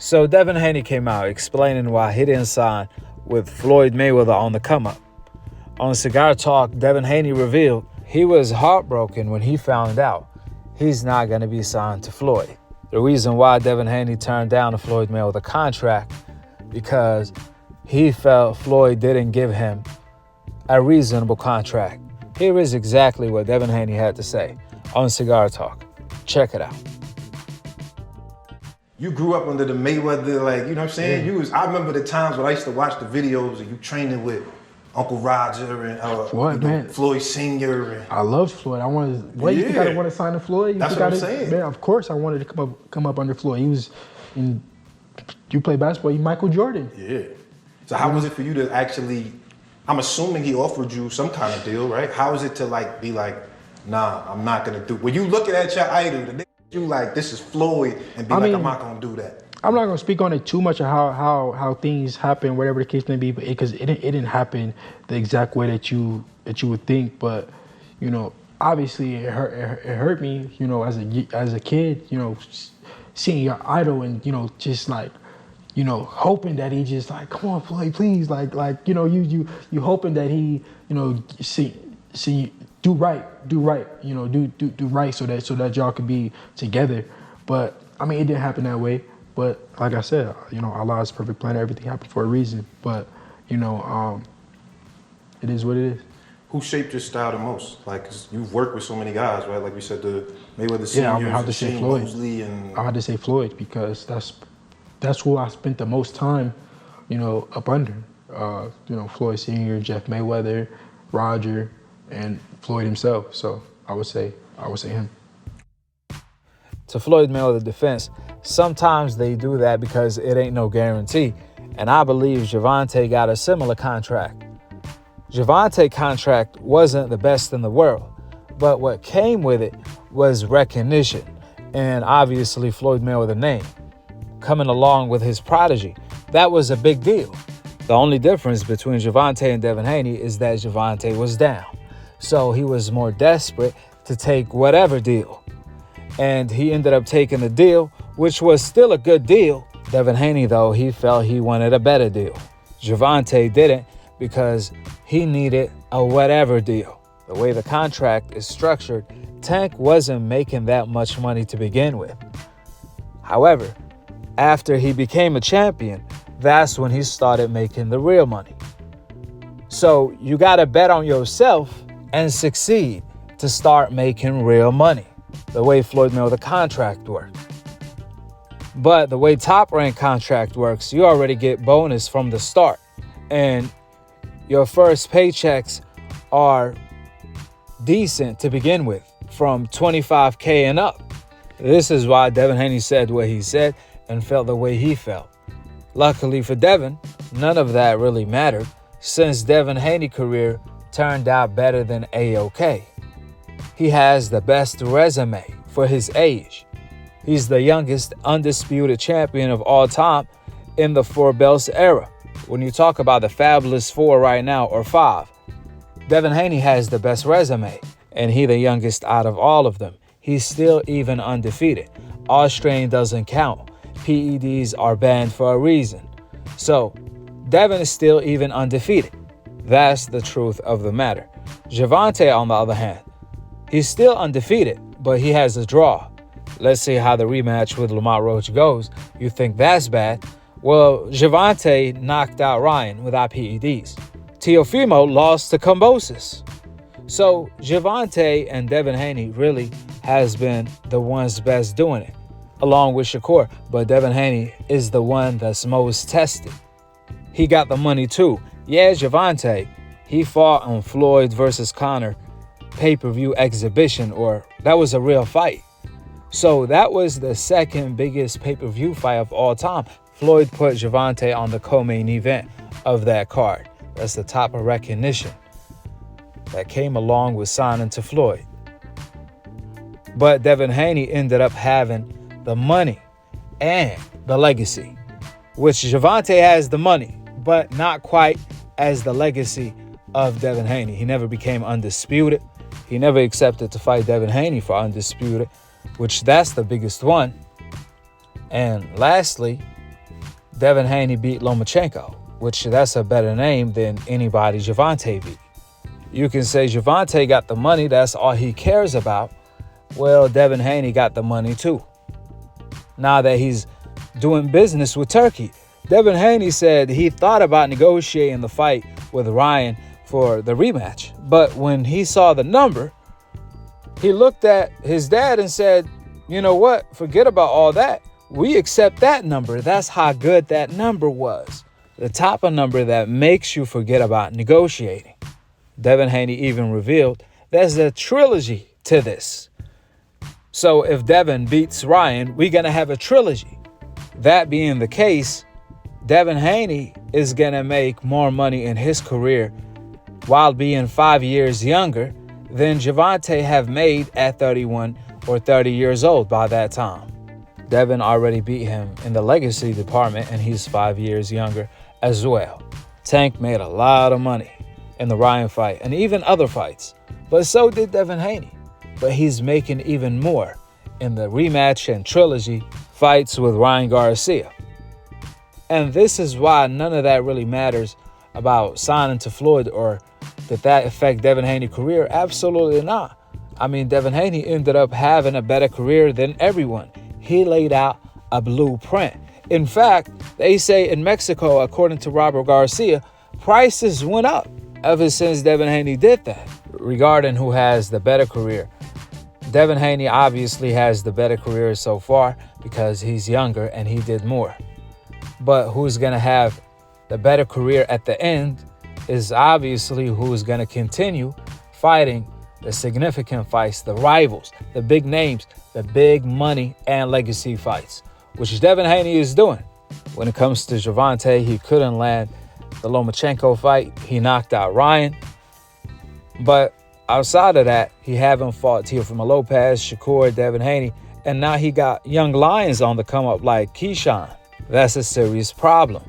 So Devin Haney came out explaining why he didn't sign with Floyd Mayweather on the come-up. On Cigar Talk, Devin Haney revealed he was heartbroken when he found out he's not going to be signed to Floyd. The reason why Devin Haney turned down the Floyd Mayweather contract because he felt Floyd didn't give him a reasonable contract. Here is exactly what Devin Haney had to say on Cigar Talk. Check it out. You grew up under the Mayweather, like, you know what I'm saying? Yeah. I remember the times when I used to watch the videos of you training with Uncle Roger and Floyd Sr. And I loved Floyd. I wanted. What you think I want to sign to Floyd? That's what I'm saying. Man, of course I wanted to come up under Floyd. He was you play basketball, you Michael Jordan. Yeah. So how was it for you to actually, I'm assuming he offered you some kind of deal, right? How was it to be like, nah, I'm not gonna do, when you looking at your idol, the nigga you like, this is Floyd, and I'm not gonna do that. I'm not gonna speak on it too much of how things happen, whatever the case may be, but because it didn't happen the exact way that you would think. But obviously it hurt me, as a kid, seeing your idol and just hoping that he just come on, Floyd, please, you hoping that he see do right, do right so that y'all could be together. But I mean, it didn't happen that way. But like I said, Allah's perfect plan. Everything happened for a reason. But it is what it is. Who shaped your style the most? Like, 'cause you've worked with so many guys, right? Like we said, the Mayweather Seniors, I have to say Floyd. Mosley, and I had to say Floyd because that's who I spent the most time, up under. Floyd Senior, Jeff Mayweather, Roger, and Floyd himself. So I would say him. To Floyd Mayweather's defense, sometimes they do that because it ain't no guarantee. And I believe Gervonta got a similar contract. Gervonta's contract wasn't the best in the world, but what came with it was recognition and obviously Floyd Mayweather's name coming along with his prodigy. That was a big deal. The only difference between Gervonta and Devin Haney is that Gervonta was down. So he was more desperate to take whatever deal. And he ended up taking the deal, which was still a good deal. Devin Haney, though, he felt he wanted a better deal. Gervonta didn't because he needed a whatever deal. The way the contract is structured, Tank wasn't making that much money to begin with. However, after he became a champion, that's when he started making the real money. So you got to bet on yourself and succeed to start making real money. The way Floyd Mayweather contract worked. But the way Top Rank contract works, you already get bonus from the start. And your first paychecks are decent to begin with, from $25K and up. This is why Devin Haney said what he said and felt the way he felt. Luckily for Devin, none of that really mattered, since Devin Haney's career turned out better than A-OK. He has the best resume for his age. He's the youngest undisputed champion of all time in the Four Belts era. When you talk about the Fabulous Four right now, or five, Devin Haney has the best resume, and he's the youngest out of all of them. He's still even undefeated. Australian doesn't count. PEDs are banned for a reason. So, Devin is still even undefeated. That's the truth of the matter. Gervonta, on the other hand, he's still undefeated, but he has a draw. Let's see how the rematch with Lamont Roach goes. You think that's bad? Well, Gervonta knocked out Ryan without PEDs. Teofimo lost to Kambosos. So Gervonta and Devin Haney really has been the ones best doing it, along with Shakur. But Devin Haney is the one that's most tested. He got the money too. Yeah, Gervonta, he fought on Floyd versus Conor pay-per-view exhibition, or that was a real fight. So that was the second biggest pay-per-view fight of all time. Floyd put Gervonta on the co-main event of that card. That's the type of recognition that came along with signing to Floyd. But Devin Haney ended up having the money and the legacy, which Gervonta has the money, but not quite as the legacy of Devin Haney. He never became undisputed. He never accepted to fight Devin Haney for undisputed, which that's the biggest one. And lastly, Devin Haney beat Lomachenko, which that's a better name than anybody Gervonta beat. You can say Gervonta got the money, that's all he cares about. Well, Devin Haney got the money too. Now that he's doing business with Turkey. Devin Haney said he thought about negotiating the fight with Ryan for the rematch. But when he saw the number, he looked at his dad and said, you know what? Forget about all that. We accept that number. That's how good that number was. The type of number that makes you forget about negotiating. Devin Haney even revealed there's a trilogy to this. So if Devin beats Ryan, we're going to have a trilogy. That being the case, Devin Haney is going to make more money in his career while being 5 years younger than Gervonta have made at 31 or 30 years old by that time. Devin already beat him in the legacy department, and he's 5 years younger as well. Tank made a lot of money in the Ryan fight and even other fights, but so did Devin Haney. But he's making even more in the rematch and trilogy fights with Ryan Garcia. And this is why none of that really matters about signing to Floyd or that affect Devin Haney's career. Absolutely not. I mean, Devin Haney ended up having a better career than everyone. He laid out a blueprint. In fact, they say in Mexico, according to Robert Garcia, prices went up ever since Devin Haney did that. Regarding who has the better career, Devin Haney obviously has the better career so far because he's younger and he did more. But who's going to have the better career at the end is obviously who's going to continue fighting the significant fights, the rivals, the big names, the big money and legacy fights, which Devin Haney is doing. When it comes to Gervonta, he couldn't land the Lomachenko fight. He knocked out Ryan. But outside of that, he haven't fought Teofimo Lopez, Shakur, Devin Haney, and now he got young lions on the come up like Keyshawn. That's a serious problem,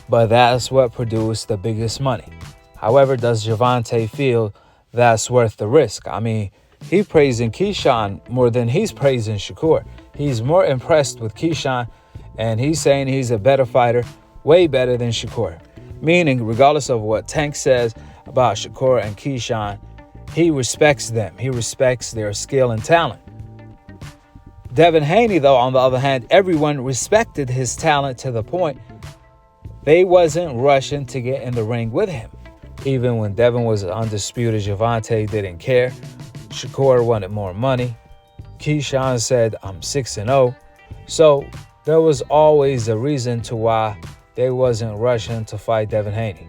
but that's what produced the biggest money. However, does Gervonta feel that's worth the risk? I mean, he's praising Keyshawn more than he's praising Shakur. He's more impressed with Keyshawn, and he's saying he's a better fighter, way better than Shakur. Meaning, regardless of what Tank says about Shakur and Keyshawn, he respects them. He respects their skill and talent. Devin Haney, though, on the other hand, everyone respected his talent to the point they wasn't rushing to get in the ring with him. Even when Devin was undisputed, Gervonta didn't care. Shakur wanted more money. Keyshawn said, I'm 6-0. So there was always a reason to why they wasn't rushing to fight Devin Haney,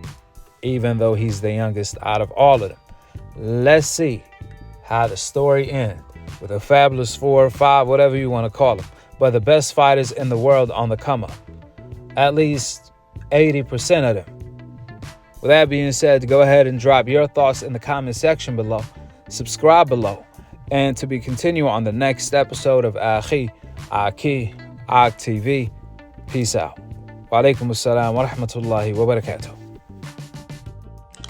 even though he's the youngest out of all of them. Let's see how the story ends with a fabulous 4 or 5, whatever you want to call them, but the best fighters in the world on the come up. At least 80% of them. With that being said, go ahead and drop your thoughts in the comment section below. Subscribe below. And to be continued on the next episode of Akhi, Akhi TV. Peace out. Wa alaikum assalam wa rahmatullahi wa barakatuh.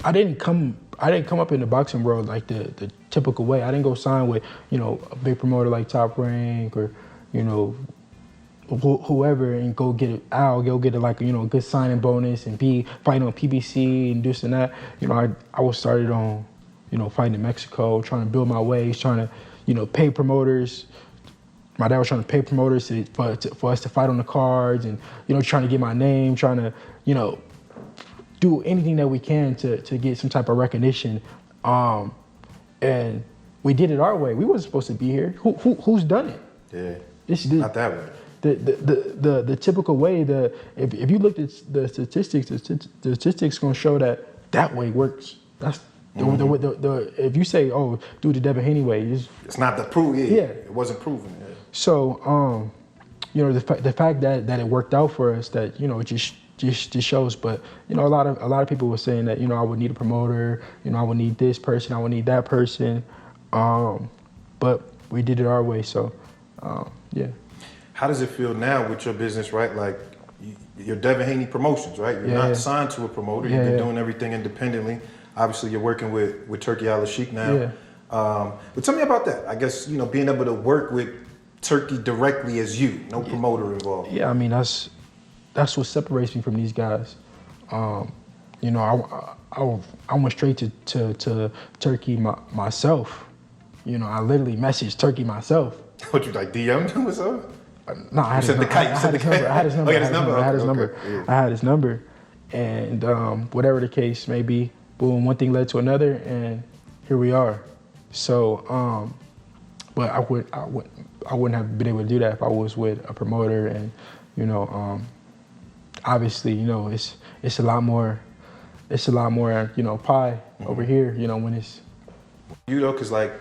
I didn't come up in the boxing world like the typical way. I didn't go sign with, a big promoter like Top Rank or, whoever and go get it out, go get it like, a good signing bonus and be fighting on PBC and this and that. I was started on, fighting in Mexico, trying to build my ways, trying to, pay promoters. My dad was trying to pay promoters for us to fight on the cards and, trying to get my name, trying to, do anything that we can to get some type of recognition. And we did it our way. We wasn't supposed to be here. Who's done it? Yeah, not that way. The typical way, if you look at the statistics, the statistics gonna show that way works. That's if you say, oh, do the Devin Haney way, it's not the proof. Yeah, it wasn't proven. Yeah. So, the fact that it worked out for us, that it just shows. But a lot of people were saying that I would need a promoter, I would need this person, I would need that person, but we did it our way. So, yeah. How does it feel now with your business, right? Like your Devin Haney Promotions, right? You're not signed to a promoter. You've been doing everything independently. Obviously, you're working with Turkey Al-Sheikh now. Yeah. But tell me about that. I guess, being able to work with Turkey directly as you, no promoter involved. Yeah, I mean, that's that's what separates me from these guys. You know, I went straight to Turkey myself. You know, I literally messaged Turkey myself. What, you like DM'd him or something? No, I had his number. I had his number. Oh, you had his number? I had his Okay, number. yeah. I had his number. And whatever the case may be, boom, one thing led to another, and here we are. So, but I wouldn't have been able to do that if I was with a promoter. And you know, obviously, you know, it's a lot more, you know, pie over here. You know, when it's You know, because like